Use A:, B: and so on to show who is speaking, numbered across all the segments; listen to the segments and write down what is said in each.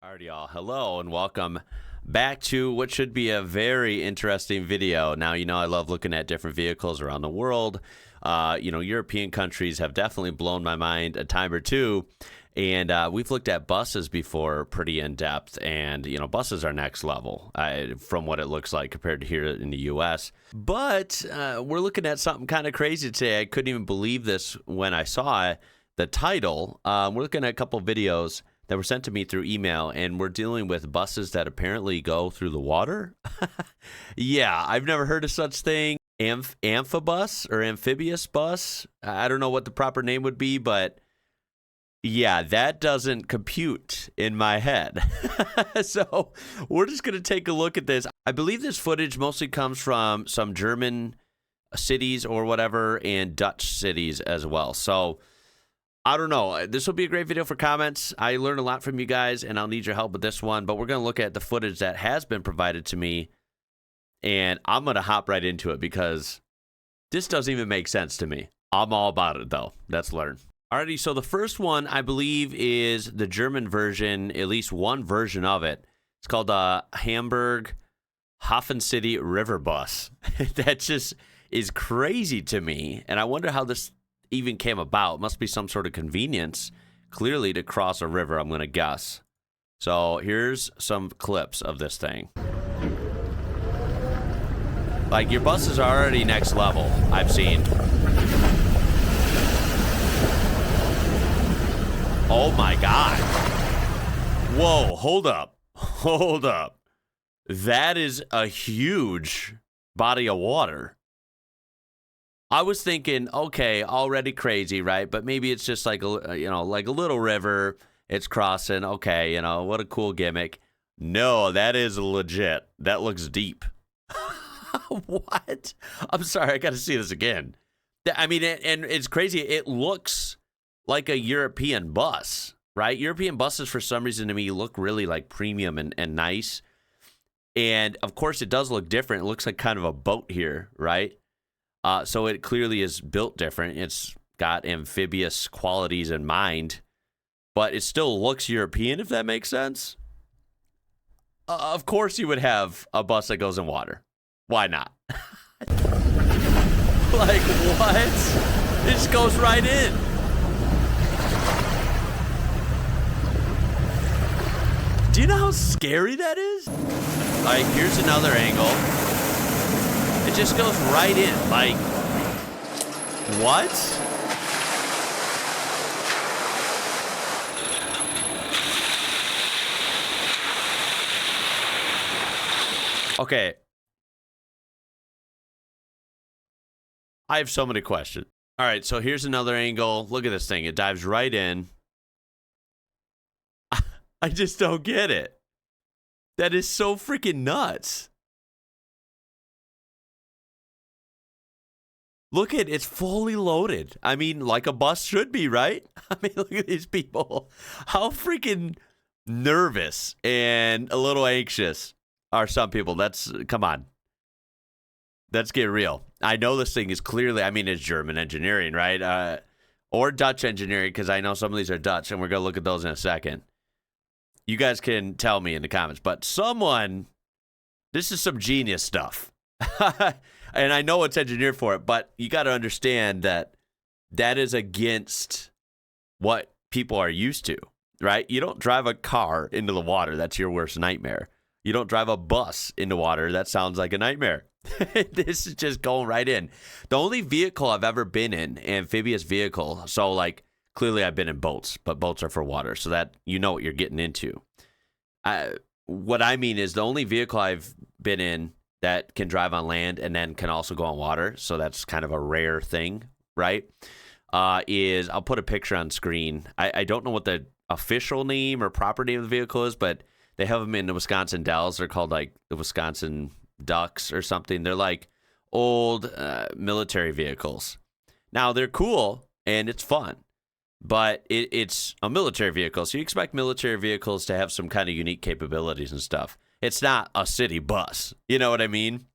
A: Alrighty, y'all. Hello and welcome back to what should be a very interesting video. Now, I love looking at different vehicles around the world. European countries have definitely blown my mind a time or two. And we've looked at buses before pretty in depth. And, buses are next level from what it looks like compared to here in the U.S. But we're looking at something kind of crazy today. I couldn't even believe this when I saw the title. We're looking at a couple videos that were sent to me through email, and we're dealing with buses that apparently go through the water. Yeah, I've never heard of such thing. Amphibious or Amphibious bus. I don't know what the proper name would be, but yeah, that doesn't compute in my head. So we're just going to take a look at this. I believe this footage mostly comes from some German cities or whatever, and Dutch cities as well. So I don't know. This will be a great video for comments. I learned a lot from you guys, and I'll need your help with this one. But we're going to look at the footage that has been provided to me, and I'm going to hop right into it because this doesn't even make sense to me. I'm all about it, though. Let's learn. Alrighty, so the first one, I believe, is the German version, at least one version of it. It's called the Hamburg RiverBus. That just is crazy to me, and I wonder how this even came about. It must be some sort of convenience, clearly, to cross a river, I'm going to guess. So here's some clips of this thing. Like, your buses are already next level, I've seen. Oh my God. Whoa, hold up. Hold up. That is a huge body of water. I was thinking, okay, already crazy, right? But maybe it's just like like a little river. It's crossing. Okay, what a cool gimmick. No, that is legit. That looks deep. What? I'm sorry, I got to see this again. I mean, and it's crazy. It looks like a European bus, right? European buses, for some reason, to me, look really like premium and nice. And of course, it does look different. It looks like kind of a boat here, right? So it clearly is built different. It's got amphibious qualities in mind, but it still looks European, if that makes sense. Of course you would have a bus that goes in water. Why not? Like, what? It just goes right in. Do you know how scary that is? Like, here's another angle. It just goes right in. Like, what? Okay. I have so many questions. All right, so here's another angle. Look at this thing. It dives right in. I just don't get it. That is so freaking nuts. Look at it, it's fully loaded. I mean, like a bus should be, right? I mean, look at these people. How freaking nervous and a little anxious are some people. Come on. Let's get real. I know this thing is clearly, it's German engineering, right? Or Dutch engineering, because I know some of these are Dutch, and we're going to look at those in a second. You guys can tell me in the comments, but this is some genius stuff. And I know it's engineered for it, but you got to understand that is against what people are used to, right? You don't drive a car into the water. That's your worst nightmare. You don't drive a bus into water. That sounds like a nightmare. This is just going right in. The only vehicle I've ever been in, amphibious vehicle, so like clearly I've been in boats, but boats are for water, so that you know what you're getting into. What I mean is the only vehicle I've been in that can drive on land and then can also go on water, so that's kind of a rare thing, right? Is I'll put a picture on screen. I don't know what the official name or proper name of the vehicle is, but they have them in the Wisconsin Dells. They're called like the Wisconsin Ducks or something. They're like old military vehicles. Now, they're cool and it's fun, but it's a military vehicle, so you expect military vehicles to have some kind of unique capabilities and stuff. It's not a city bus. You know what I mean?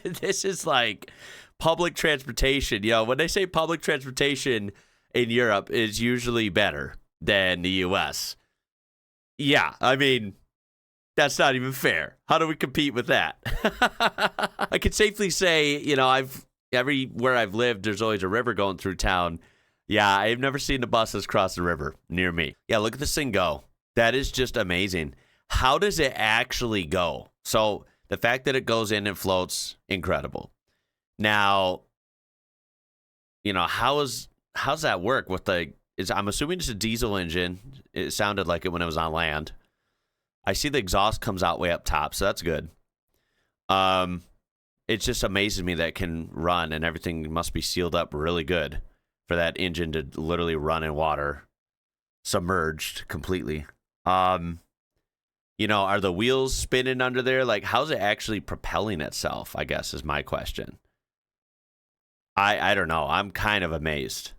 A: This is like public transportation. When they say public transportation in Europe is usually better than the U.S., Yeah, I mean, that's not even fair. How do we compete with that? I could safely say, you know, everywhere I've lived, there's always a river going through town. Yeah, I've never seen the buses cross the river near me. Yeah, look at this thing go. That is just amazing. How does it actually go? So the fact that it goes in and floats, incredible. Now, you know, how's that work with I'm assuming it's a diesel engine. It sounded like it when it was on land. I see the exhaust comes out way up top, so that's good. It just amazes me that it can run and everything must be sealed up really good for that engine to literally run in water, submerged completely. You know, are the wheels spinning under there? Like, how's it actually propelling itself, I guess, is my question. I don't know. I'm kind of amazed.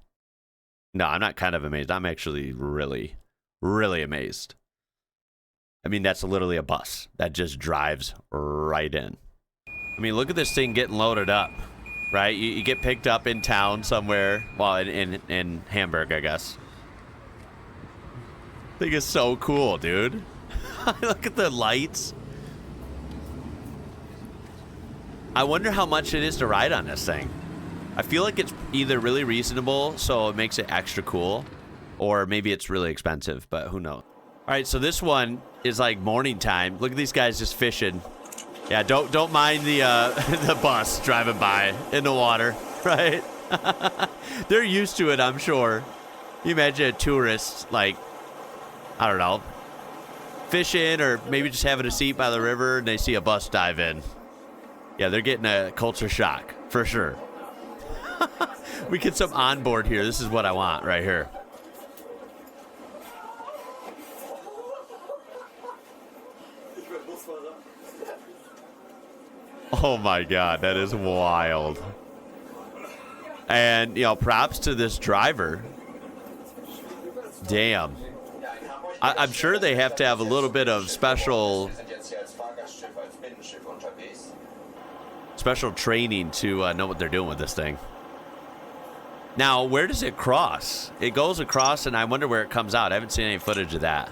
A: No, I'm not kind of amazed. I'm actually really, really amazed. I mean, that's literally a bus that just drives right in. I mean, look at this thing getting loaded up, right? You get picked up in town somewhere. Well, in Hamburg, I guess. I think it's so cool, dude. Look at the lights. I wonder how much it is to ride on this thing. I feel like it's either really reasonable, so it makes it extra cool, or maybe it's really expensive, but who knows. All right, so this one is like morning time. Look at these guys just fishing. Yeah, don't mind the the bus driving by in the water, right? They're used to it, I'm sure. You imagine a tourist, like, I don't know, fishing or maybe just having a seat by the river and they see a bus dive in. Yeah, they're getting a culture shock, for sure. We get some onboard here. This is what I want right here. Oh my God, that is wild. And, you know, props to this driver. Damn. I'm sure they have to have a little bit of special training to know what they're doing with this thing. Now, where does it cross? It goes across, and I wonder where it comes out. I haven't seen any footage of that.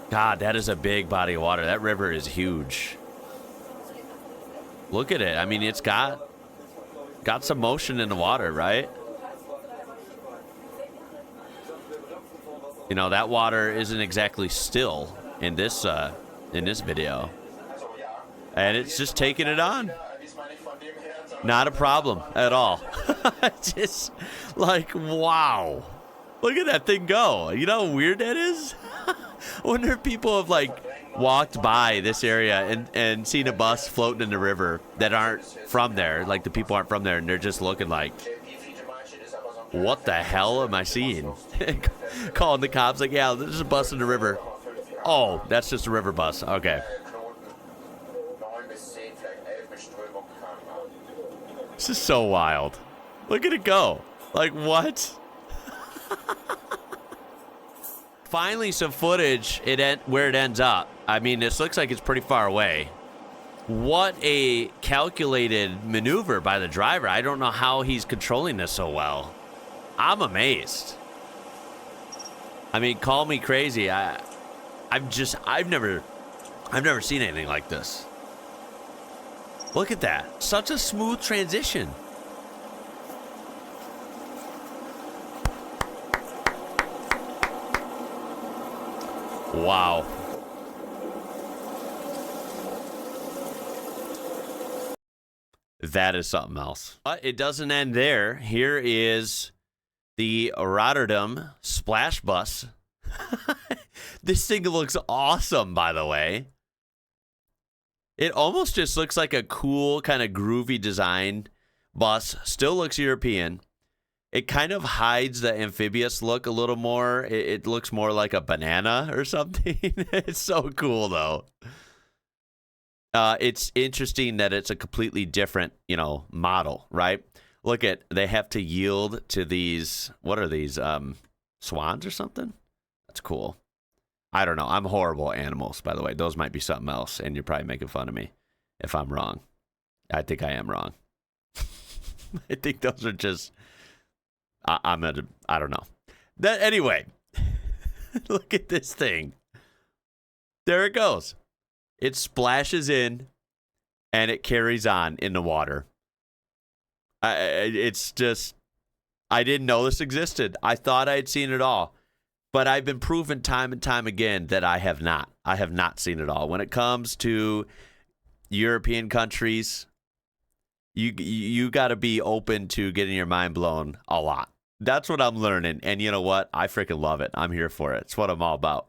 A: God, that is a big body of water. That river is huge. Look at it. I mean, it's got some motion in the water, right? You know, that water isn't exactly still in this video. And it's just taking it on. Not a problem at all. Just like, wow. Look at that thing go. You know how weird that is? I wonder if people have, like, walked by this area and seen a bus floating in the river that aren't from there. Like, the people aren't from there, and they're just looking like, what the hell am I seeing? Calling the cops like, yeah, there's a bus in the river. Oh, that's just a river bus. Okay. This is so wild. Look at it go. Like, what? Finally, some footage where it ends up. I mean, this looks like it's pretty far away. What a calculated maneuver by the driver. I don't know how he's controlling this so well. I'm amazed. I mean, call me crazy. I've never seen anything like this. Look at that. Such a smooth transition. Wow. That is something else. But it doesn't end there. Here is the Rotterdam Splash Bus. This thing looks awesome, by the way. It almost just looks like a cool, kind of groovy design bus. Still looks European. It kind of hides the Amphibious look a little more. It looks more like a banana or something. It's so cool, though. It's interesting that it's a completely different, model, right? Look they have to yield to these, what are these, swans or something? That's cool. I don't know. I'm horrible at animals, by the way. Those might be something else, and you're probably making fun of me if I'm wrong. I think I am wrong. I think those are just, I don't know. Anyway, look at this thing. There it goes. It splashes in, and it carries on in the water. It's just, I didn't know this existed. I thought I had seen it all. But I've been proven time and time again that I have not. I have not seen it all. When it comes to European countries, you got to be open to getting your mind blown a lot. That's what I'm learning. And you know what? I freaking love it. I'm here for it. It's what I'm all about.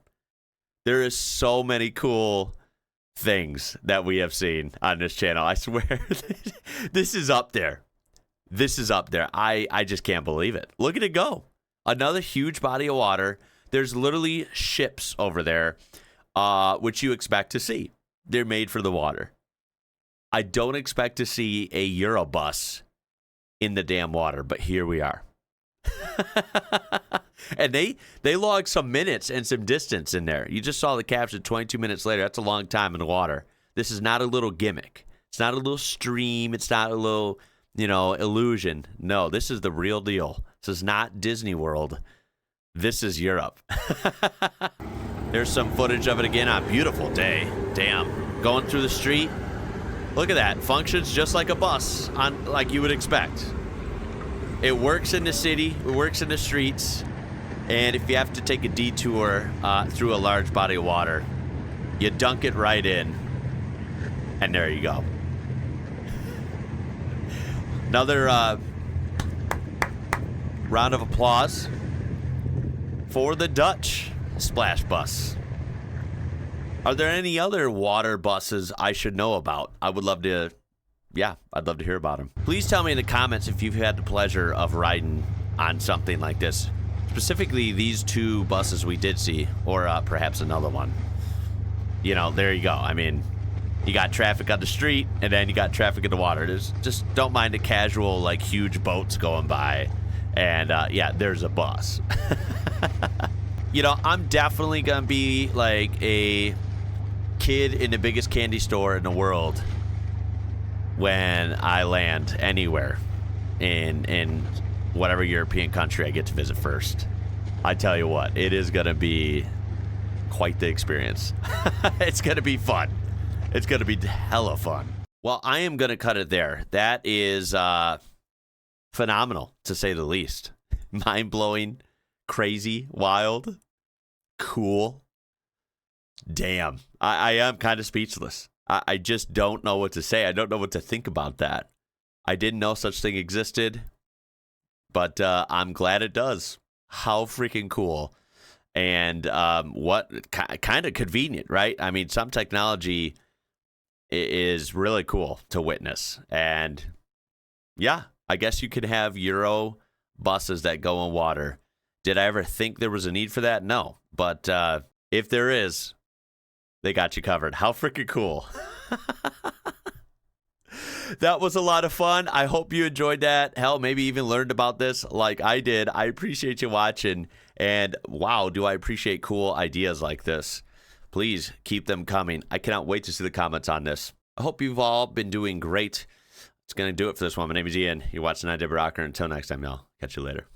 A: There is so many cool things that we have seen on this channel. I swear, this is up there. This is up there. I just can't believe it. Look at it go. Another huge body of water. There's literally ships over there, which you expect to see. They're made for the water. I don't expect to see a Eurobus in the damn water, but here we are. And they logged some minutes and some distance in there. You just saw the caption 22 minutes later. That's a long time in the water. This is not a little gimmick. It's not a little stream. It's not a little, illusion. No, this is the real deal. This is not Disney World. This is Europe. There's some footage of it again on a beautiful day. Damn. Going through the street. Look at that. Functions just like a bus, like you would expect. It works in the city. It works in the streets. And if you have to take a detour through a large body of water, you dunk it right in. And there you go. Another round of applause for the Dutch Splash Bus. Are there any other water buses I should know about? I'd love to hear about them. Please tell me in the comments if you've had the pleasure of riding on something like this. Specifically, these two buses we did see, or perhaps another one. There you go. I mean, you got traffic on the street, and then you got traffic in the water. Just don't mind the casual, huge boats going by. And, there's a bus. I'm definitely going to be like a kid in the biggest candy store in the world when I land anywhere in whatever European country I get to visit first. I tell you what, it is going to be quite the experience. It's going to be fun. It's going to be hella fun. Well, I am going to cut it there. That is phenomenal, to say the least. Mind-blowing, crazy, wild, cool. Damn. I am kind of speechless. I just don't know what to say. I don't know what to think about that. I didn't know such thing existed, but I'm glad it does. How freaking cool. And what kind of convenient, right? I mean, some technology is really cool to witness. And yeah, I guess you could have Euro buses that go on water. Did I ever think there was a need for that? No. But if there is, they got you covered. How freaking cool. That was a lot of fun. I hope you enjoyed that. Hell, maybe even learned about this like I did. I appreciate you watching. And wow, do I appreciate cool ideas like this. Please keep them coming. I cannot wait to see the comments on this. I hope you've all been doing great. It's going to do it for this one. My name is Ian. You're watching IWrocker. Until next time, y'all. Catch you later.